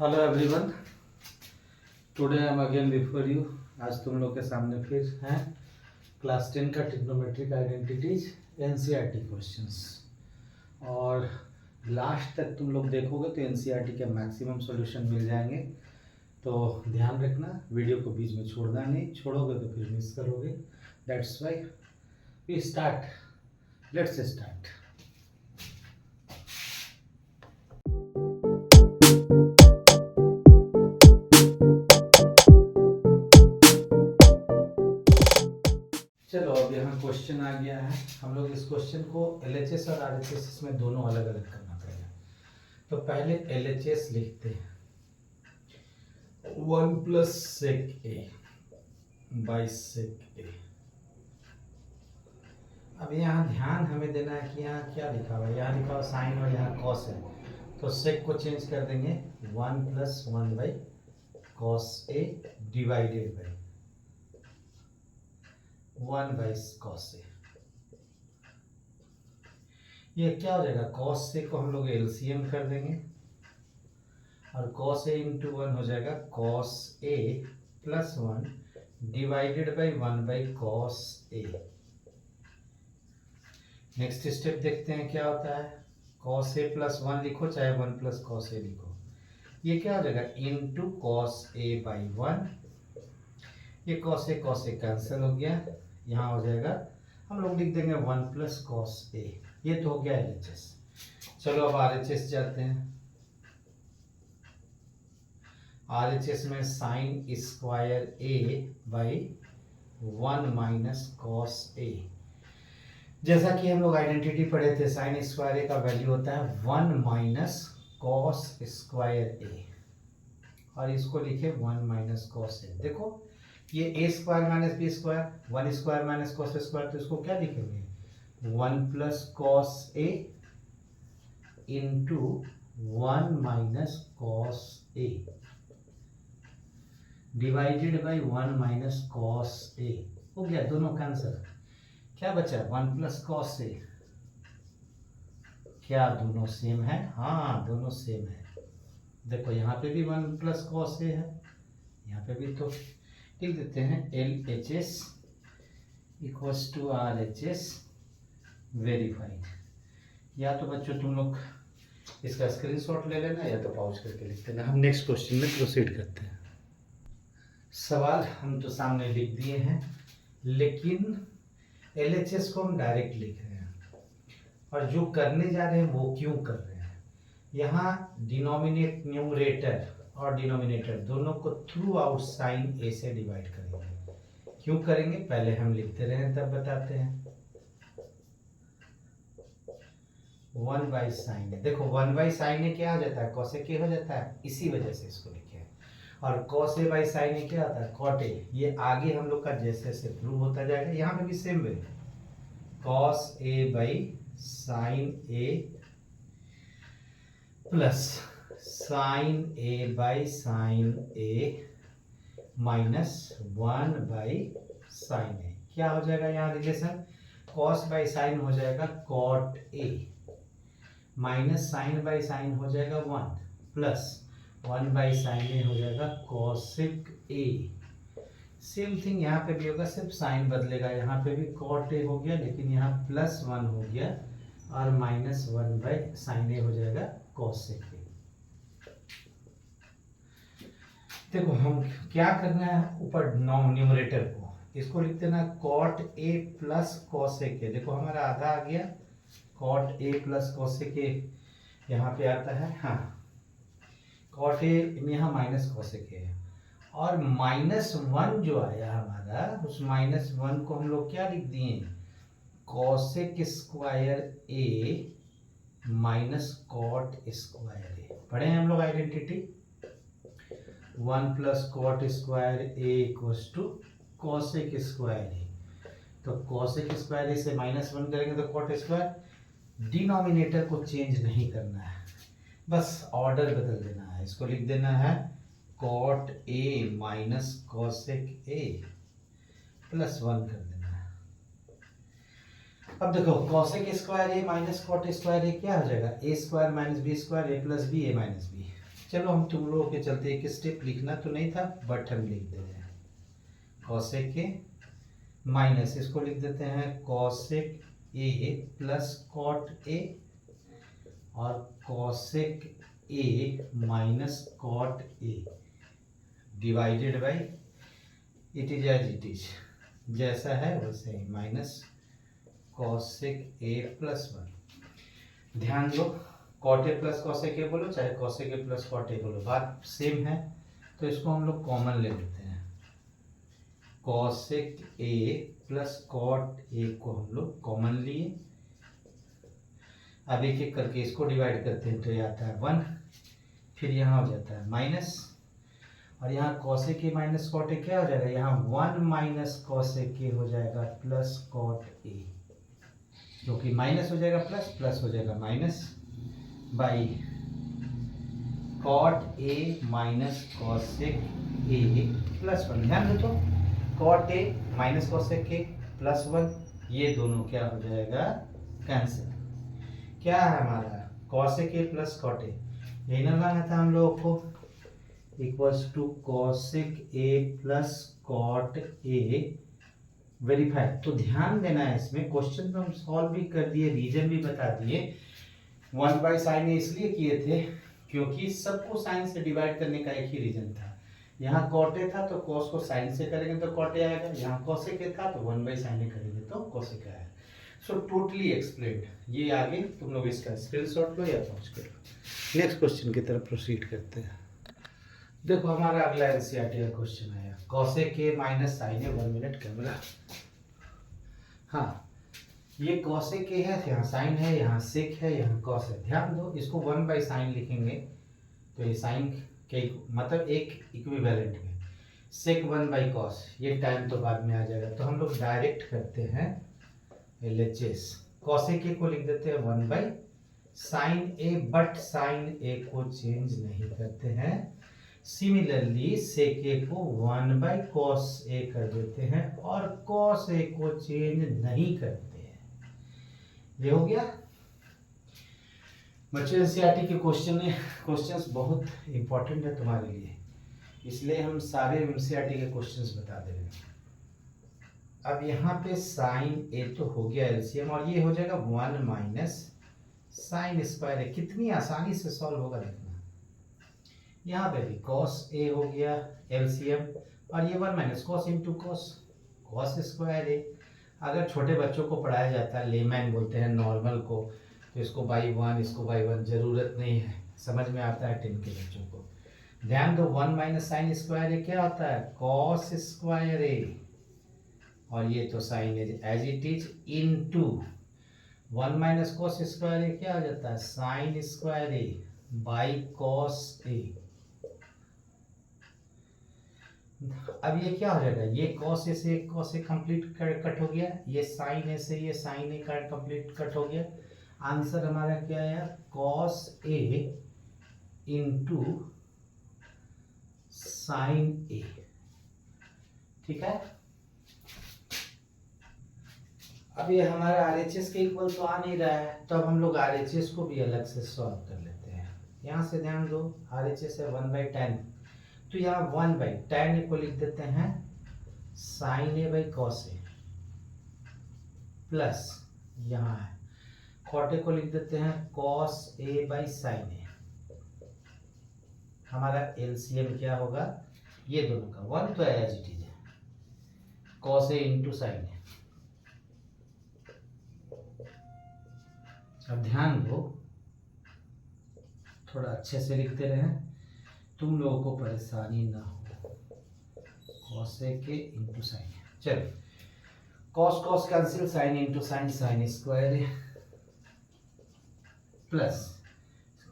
Hello everyone, today I am again before you. आज तुम लोग के सामने फिर हैं क्लास 10 का ट्रिग्नोमेट्रिक आइडेंटिटीज एनसीईआरटी क्वेश्चंस। और लास्ट तक तुम लोग देखोगे तो एनसीईआरटी के मैक्सिमम सॉल्यूशन मिल जाएंगे। तो ध्यान रखना, वीडियो को बीच में छोड़ना नहीं, छोड़ोगे तो फिर मिस करोगे। That's why we start. Let's start. चलो, अब यहाँ क्वेश्चन आ गया है। हम लोग इस क्वेश्चन को एलएचएस और आरएचएस में दोनों अलग अलग करना पड़ेगा। तो पहले एलएचएस लिखते हैं, 1 plus sec A by sec ए। अब यहाँ ध्यान हमें देना है कि यहाँ क्या लिखा हुआ है। यहाँ लिखा हुआ साइन और यहाँ कॉस है, तो सेक को चेंज कर देंगे 1 plus 1 by cos A divided by 1 by cos A. ये क्या हो जाएगा, कॉस ए को हम लोग एलसीएम कर देंगे और कॉस ए इंटू 1 हो जाएगा cos A plus 1 divided by 1 by cos A. Next step देखते हैं क्या होता है। कॉस ए प्लस 1 लिखो, चाहे 1 प्लस कॉस ए लिखो। ये क्या हो जाएगा, इंटू कॉस ए बाई 1। ये कॉस ए कैंसिल हो गया, यहाँ हो जाएगा, हम लोग लिख देंगे 1 प्लस कॉस ए। ये तो हो गया एलएचएस। चलो अब आरएचएस जाते हैं। आरएचएस में sine square A by 1 minus cos A. जैसा कि हम लोग आइडेंटिटी पढ़े थे, साइन स्क्वायर ए का वैल्यू होता है 1 माइनस कॉस स्क्वायर ए, और इसको लिखे 1 माइनस कॉस ए। देखो ये A square minus B square, 1 square minus cos square, तो इसको क्या लिखेंगे, 1 plus cos A into 1 minus cos A divided by 1 minus cos A. हो गया, दोनों कैंसिल। क्या बचा, 1 प्लस कॉस ए। क्या दोनों सेम है? हाँ, दोनों सेम है। देखो यहाँ पे भी 1 प्लस कॉस ए है, यहाँ पे भी। तो लिख देते हैं L H S equals to R H S verified. या तो बच्चों तुम लोग इसका स्क्रीनशॉट ले लेना, या तो पॉज करके लिख देना। हम नेक्स्ट क्वेश्चन में प्रोसीड करते हैं। सवाल हम तो सामने लिख दिए हैं, लेकिन एलएचएस को हम डायरेक्ट लिख रहे हैं, और जो करने जा रहे हैं वो क्यों कर रहे हैं। यहाँ न्यूमरेटर और डिनोमिनेटर दोनों को थ्रू आउट साइन ए से डिवाइड करेंगे। क्यों करेंगे, पहले हम लिखते रहे तब बताते हैं। 1 बाई साइन ए, देखो 1 बाई साइन ए क्या हो जाता है, कॉस ए के हो जाता है, इसी वजह से इसको लिखे। और cos A by sine A क्या होता है, कॉट ए। ये आगे हम लोग का जैसे जैसे प्रूव होता जाएगा, यहाँ पे भी same way, cos A by sine A plus sine A by sine A minus 1 by sine A. क्या हो जाएगा यहाँ रिलेशन, कॉस बाई साइन हो जाएगा cot A, minus sine by sine हो जाएगा 1, प्लस 1 बाई साइन ए हो जाएगा कॉसिक ए। सेम थिंग यहाँ पे भी होगा, सिर्फ साइन बदलेगा। यहाँ पे भी कॉट ए हो गया, लेकिन यहाँ प्लस 1 हो गया, और माइनस 1 बाई साइन ए हो जाएगा कॉसिक ए। देखो हम क्या करना है, ऊपर न्यूमरेटर को इसको लिख देना cot A plus cosec A. देखो हमारा आधा आ गया, cot A plus cosec A यहाँ पे आता है। हाँ, कॉट ए यहाँ माइनस कॉसेक ए है, और माइनस 1 जो आया हमारा, उस माइनस 1 को हम लोग क्या लिख दिए, cosec square A minus cot square A. पढ़े हैं हम लोग identity, 1 plus cot square A equals to cosec square A. तो कॉसेक स्क्वायर ए से माइनस 1 करेंगे तो कॉट स्क्वायर। डिनोमिनेटर को चेंज नहीं करना है, बस ऑर्डर बदल देना है। इसको लिख देना है cot A minus cosec A plus 1 कर देना है। अब देखो cosec square A minus cot square A क्या हो जाएगा, A square minus B square A plus B A minus B. चलो हम तुम लोगों के चलते एक स्टेप लिखना तो नहीं था बट हम लिख दे रहे हैं। कॉसेक के माइनस इसको लिख देते हैं cosec A plus cot A और cosec A minus cot A divided by it is as it is, जैसा है वैसे ही, माइनस कॉसेक ए प्लस 1। ध्यान दो, cot A plus cosec A बोलो चाहे cosec A plus cot A बोलो, बात सेम है। तो इसको हम लोग कॉमन ले लेते हैं। Cosec A plus cot A को हम लोग कॉमन लिए। अब एक एक करके इसको डिवाइड करते हैं तो ये आता है 1, फिर यहाँ हो जाता है माइनस, और यहाँ cosec A minus cot A क्या हो जाएगा, यहाँ 1 माइनस कॉसेक ए हो जाएगा प्लस कॉट ए, क्योंकि माइनस हो जाएगा प्लस, प्लस हो जाएगा minus, by cot A minus cosec A plus 1। ध्यान दो, तो cot A minus cosec A plus 1, ये दोनों क्या हो जाएगा, कैंसिल। क्या है हमारा cosec A plus cot A, यही ना लाना था हम लोगों को, equals to cosec A plus cot A verify. तो ध्यान देना है इसमें, क्वेश्चन तो हम सॉल्व भी कर दिए, रीजन भी बता दिए। 1/sin इसलिए किए थे क्योंकि सबको साइन से डिवाइड करने का एक ही रीजन था। यहाँ कॉट ए था तो कॉस को साइन से करेंगे तो कॉट ए आएगा, यहाँ कॉसेक ए था तो 1/sin करेंगे तो कॉसेक आएगा। So totally explained. ये आगे तुम लोग इसका स्क्रीनशॉट लो या पॉज करो। नेक्स्ट क्वेश्चन की तरफ प्रोसीड करते हैं। देखो हमारा अगला एनसीईआरटी का क्वेश्चन आया, cosec A minus sine A. 1 minute camera. हाँ, ये कॉसेक ए है, यहाँ साइन है, यहाँ सेक है, यहाँ कॉस है। ध्यान दो, इसको 1/sin लिखेंगे तो ये साइन के मतलब एक इक्विवेलेंट में, सेक 1/cos, ये टाइम तो बाद में आ जाएगा। तो हम लोग डायरेक्ट करते हैं LHS। कॉसेक ए को लिख देते हैं 1/sin ए, बट साइन ए को चेंज नहीं करते हैं। सिमिलरली सेक ए को 1/cos ए कर देते हैं और cos ए को चेंज नहीं करते हैं। ये हो गया बच्चों। एनसीईआरटी के क्वेश्चंस बहुत इंपॉर्टेंट है तुम्हारे लिए, इसलिए हम सारे एनसीईआरटी के क्वेश्चंस बता दे रहे हैं। अब यहाँ पे साइन ए तो हो गया एलसीएम, और ये हो जाएगा 1 माइनस साइन स्क्वायर ए। कितनी आसानी से सॉल्व होगा देखना। यहाँ पे भी cos ए हो गया एलसीएम, और ये 1 minus cos into cos square A. अगर छोटे बच्चों को पढ़ाया जाता है, लेमैन बोलते हैं नॉर्मल को, तो इसको बाई 1 इसको बाई 1 जरूरत नहीं है, समझ में आता है 10 के बच्चों को। ध्यान दो, 1 माइनस साइन स्क्वायर ए क्या होता है, cos स्क्वायर ए, और ये तो sine as it is into 1 minus cos square A क्या हो जाता है, sine square A by cos A. अब ये क्या हो जाएगा, ये cos ए से cos ए कंप्लीट कट हो गया, ये साइन ए से ये साइन ए कंप्लीट कट हो गया। आंसर हमारा क्या आया, cos ए इंटू साइन ए। ठीक है, अब ये हमारा RHS के इक्वल तो आ नहीं रहा है, तो अब हम लोग RHS को भी अलग से सॉल्व कर लेते हैं। यहाँ से ध्यान दो, RHS है 1/tan, तो यहाँ 1/tan को लिख देते हैं sine A by cos A, plus यहाँ है कॉट ए को लिख देते हैं cos A by sine A. हमारा एलसीएम क्या होगा, ये दोनों का 1 तो एज इट इज है, cos A into sine A. अब ध्यान दो, थोड़ा अच्छे से लिखते रहें, तुम लोगों को परेशानी ना हो। कॉस ए के इंटू साइन ए, चलो cos cos cancel, sine into sine, sine square A, plus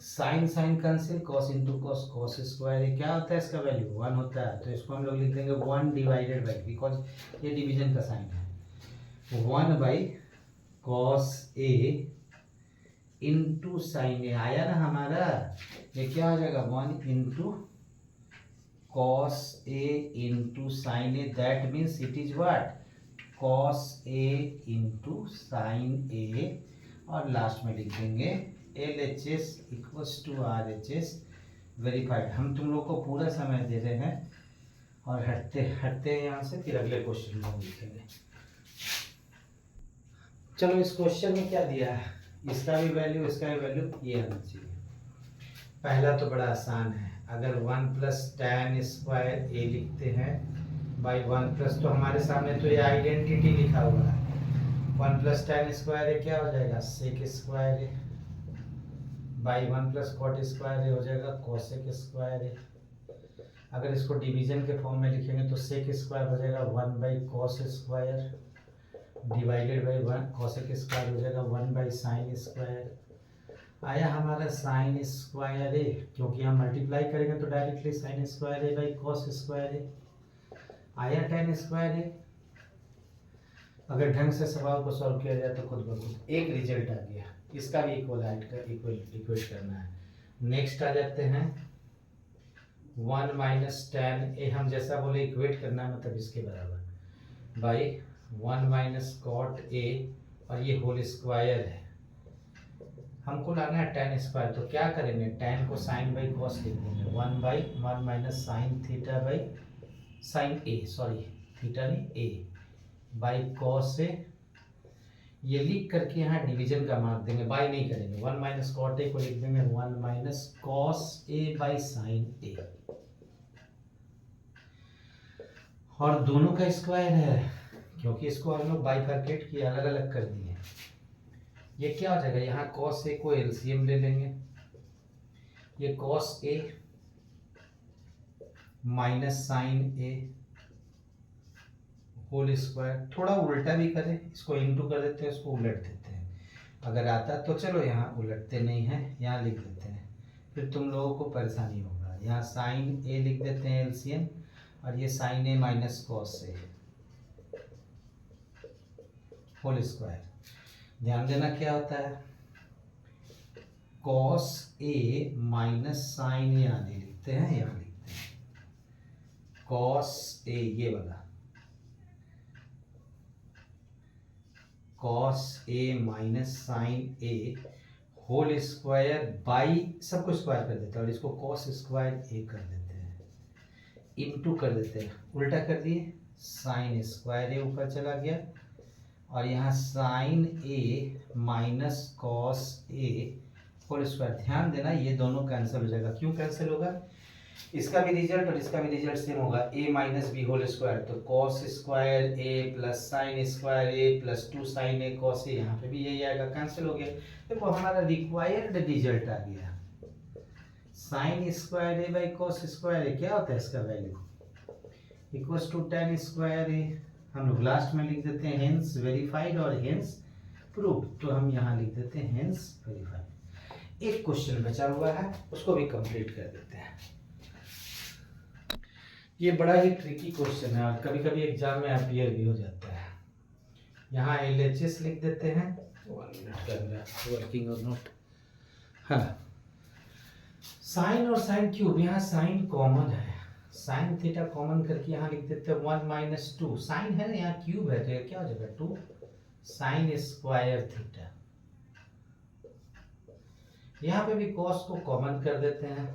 sine sine cancel, cos into cos, cos square A. क्या होता है इसका वैल्यू 1 होता है, तो इसको हम लोग लिख देंगे 1 डिवाइडेड बाई, बिकॉज ये डिवीजन का साइन है, 1/cos ए इंटू साइन ए आया ना हमारा, ये क्या हो जाएगा 1 into cos A into sine A, that means it is what, cos A into sine A, और लास्ट में लिख देंगे LHS equals to RHS, verified. हम तुम लोग को पूरा समय दे रहे हैं और हटते हटते हैं यहाँ से, फिर अगले क्वेश्चन में हम लिखेंगे। चलो इस क्वेश्चन में क्या दिया है, इसका भी वैल्यू इसका भी वैल्यू ये आना चाहिए। पहला तो बड़ा आसान है, अगर 1 प्लस tan स्क्वायर ए लिखते हैं बाई 1 प्लस, तो हमारे सामने तो ये आइडेंटिटी लिखा हुआ है। 1 प्लस tan स्क्वायर ए क्या हो जाएगा, sec square A by 1 plus cot square A हो जाएगा कोसेक स्क्वायर ए। अगर इसको डिवीजन के फॉर्म में लिखेंगे तो सेक स्क्वायर हो जाएगा 1 by cos square divided by 1 cosec square हो जाएगा 1 बाई साइन स्क्वायर। आया हमारा साइन स्क्वायर ए, क्योंकि हम मल्टीप्लाई करेंगे तो directly sine square A by cos square A. आया tan स्क्वायर ए। अगर ढंग से सवाल को सॉल्व किया जाए तो खुद ब खुद एक रिजल्ट आ गया, इसका भी इक्वेट करना है। नेक्स्ट आ जाते हैं 1 माइनस tan ए, हम जैसा बोले इक्वेट करना है मतलब इसके बराबर बाई 1 माइनस कॉट ए, और ये होल स्क्वायर है। हमको लाना है tan स्क्वायर, तो क्या करेंगे, tan को साइन बाई कॉस लिख देंगे 1 by 1 minus sign theta by sine A, sorry theta नहीं ए बाई कॉस ए। ये लिख करके यहाँ डिवीजन का मार्क देंगे, बाई नहीं करेंगे। 1 माइनस कॉट ए को लिख देंगे 1 minus cos A by sine A, और दोनों का स्क्वायर है क्योंकि इसको हम लोग बाइफरकेट किए, अलग अलग कर दिए। ये क्या हो जाएगा, यहाँ cos a को एलसीएम ले लेंगे, ये cos a minus sine a whole square. थोड़ा उल्टा भी करें, इसको इनटू कर देते हैं, इसको उलट देते हैं। अगर आता तो चलो, यहाँ उलटते नहीं हैं, यहाँ लिख देते हैं, फिर तुम लोगों को परेशानी होगा। यहाँ साइन a लिख देते हैं एलसीएम, और ये sine a minus cos a whole square. ध्यान देना क्या होता है, cos a minus sine A आने लिखते हैं, यहाँ लिखते हैं cos a, ये वाला cos a minus sine a whole square by, सबको स्क्वायर कर देते हैं और इसको cos स्क्वायर a कर देते हैं, इनटू कर देते हैं, उल्टा कर दिए, साइन स्क्वायर a ऊपर चला गया, और यहाँ sign A minus cos A whole square. ध्यान देना ये दोनों कैंसिल हो जाएगा। क्यों कैंसिल होगा, इसका भी रिजल्ट और इसका भी रिजल्ट सेम होगा, a minus B whole square, तो cos square A plus sine square A plus 2 sine A cos A, यहाँ पे भी यही आएगा, कैंसिल हो गया। देखो हमारा रिक्वायर्ड रिजल्ट आ गया, sine square A by cos square A क्या होता है इसका value, equals to tan square A. हम लोग लास्ट में लिख देते हैं हेंस वेरीफाइड और हेंस प्रूव, तो हम यहाँ लिख देते हैं हेंस वेरीफाइड। एक क्वेश्चन बचा हुआ है, उसको भी कंप्लीट कर देते हैं। ये बड़ा ही ट्रिकी क्वेश्चन है और कभी कभी एग्जाम में अपीयर भी हो जाता है। यहाँ LHS लिख देते हैं, 1 मिनट कैमरा वर्किंग और नोट। हाँ, साइन और साइन क्यूब, यहाँ साइन कॉमन है, साइन थीटा कॉमन करके यहाँ लिख देते हैं 1 माइनस 2, साइन है ना, यहाँ क्यूब है तो ये क्या हो जाएगा 2 साइन स्क्वायर थीटा। यहाँ पे भी कॉस को कॉमन कर देते हैं,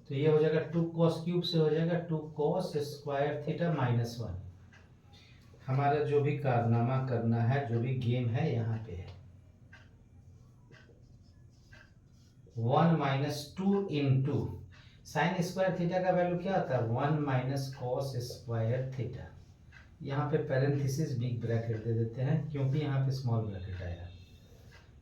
तो ये हो जाएगा 2 कॉस क्यूब से हो जाएगा 2 कॉस स्क्वायर थीटा माइनस 1। हमारा जो भी कारनामा करना है, जो भी गेम है यहाँ पे है 1 minus 2 into sine square theta का वैल्यू क्या आता है 1 माइनस कॉस स्क्वायर थीटा। यहाँ पे पैरेंथेसिस बिग ब्रैकेट दे देते हैं क्योंकि यहाँ पे स्मॉल ब्रैकेट आया,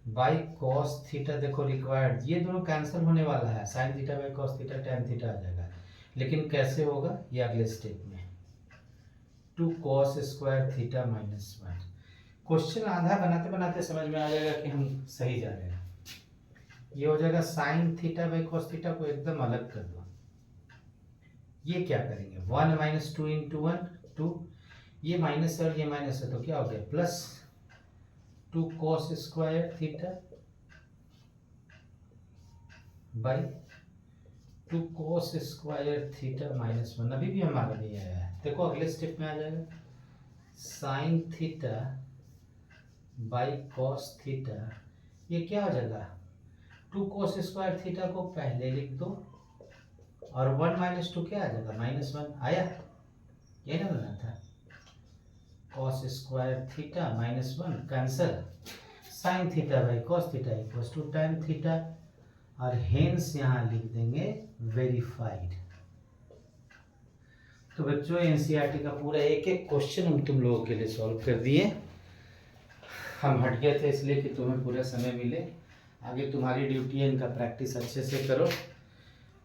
बाई कॉस थीटा। देखो रिक्वायर्ड, ये दोनों कैंसिल होने वाला है, sine theta by cos theta tan theta आ जाएगा, लेकिन कैसे होगा ये अगले स्टेप में, 2 cos square theta minus 1। Question आधा बनाते बनाते समझ में आ जाएगा कि हम सही जा रहे हैं। ये हो जाएगा sign theta by cos theta को एकदम अलग कर दो। ये क्या करेंगे 1 माइनस 2 इंटू 1 2, ये माइनस है और ये माइनस है तो क्या हो गया plus 2 cos square theta by 2 cos square theta minus 1। अभी भी हमारा नहीं आया है, देखो अगले स्टेप में आ जाएगा sign theta by cos theta. ये क्या हो जाएगा 2 कॉस स्क्वायर थीटा को पहले लिख दो और 1 माइनस 2 क्या आ जाएगा, -1 आया, ये ना बना था। cos square theta -1 cancel, sin theta by cos theta equals to tan theta, और हेंस यहाँ लिख देंगे वेरीफाइड। तो बच्चों एनसीईआरटी का पूरा एक एक क्वेश्चन हम तुम लोगों के लिए सॉल्व कर दिए। हम हट गए थे इसलिए कि तुम्हें पूरा समय मिले। आगे तुम्हारी ड्यूटी है, इनका प्रैक्टिस अच्छे से करो,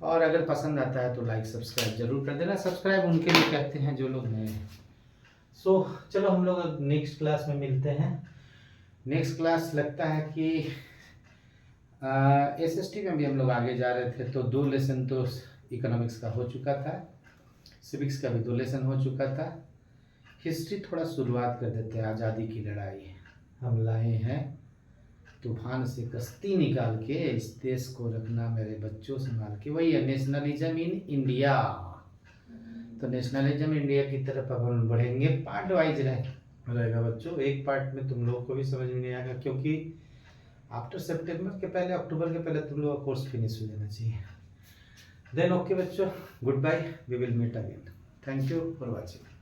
और अगर पसंद आता है तो लाइक सब्सक्राइब जरूर कर देना। सब्सक्राइब उनके लिए कहते हैं जो लोग नए हैं। सो चलो हम लोग नेक्स्ट क्लास में मिलते हैं। नेक्स्ट क्लास लगता है कि एसएसटी में भी हम लोग आगे जा रहे थे, तो 2 लेसन तो इकोनॉमिक्स का हो चुका था, सिविक्स का भी 2 लेसन हो चुका था। हिस्ट्री थोड़ा शुरुआत कर देते हैं। आज़ादी की लड़ाई हम लाए हैं तूफान से कश्ती निकाल के, इस देश को रखना मेरे बच्चों संभाल के, वही है नेशनलिज्म इन इंडिया। तो नेशनलिज्म इंडिया की तरफ अब हम बढ़ेंगे, पार्ट वाइज रहेगा बच्चों। एक पार्ट में तुम लोग को भी समझ में नहीं आएगा, क्योंकि आफ्टर सितंबर के पहले, अक्टूबर के पहले तुम लोग का कोर्स फिनिश हो जाना चाहिए। देन ओके बच्चों, goodbye, we will meet again. Thank you for watching.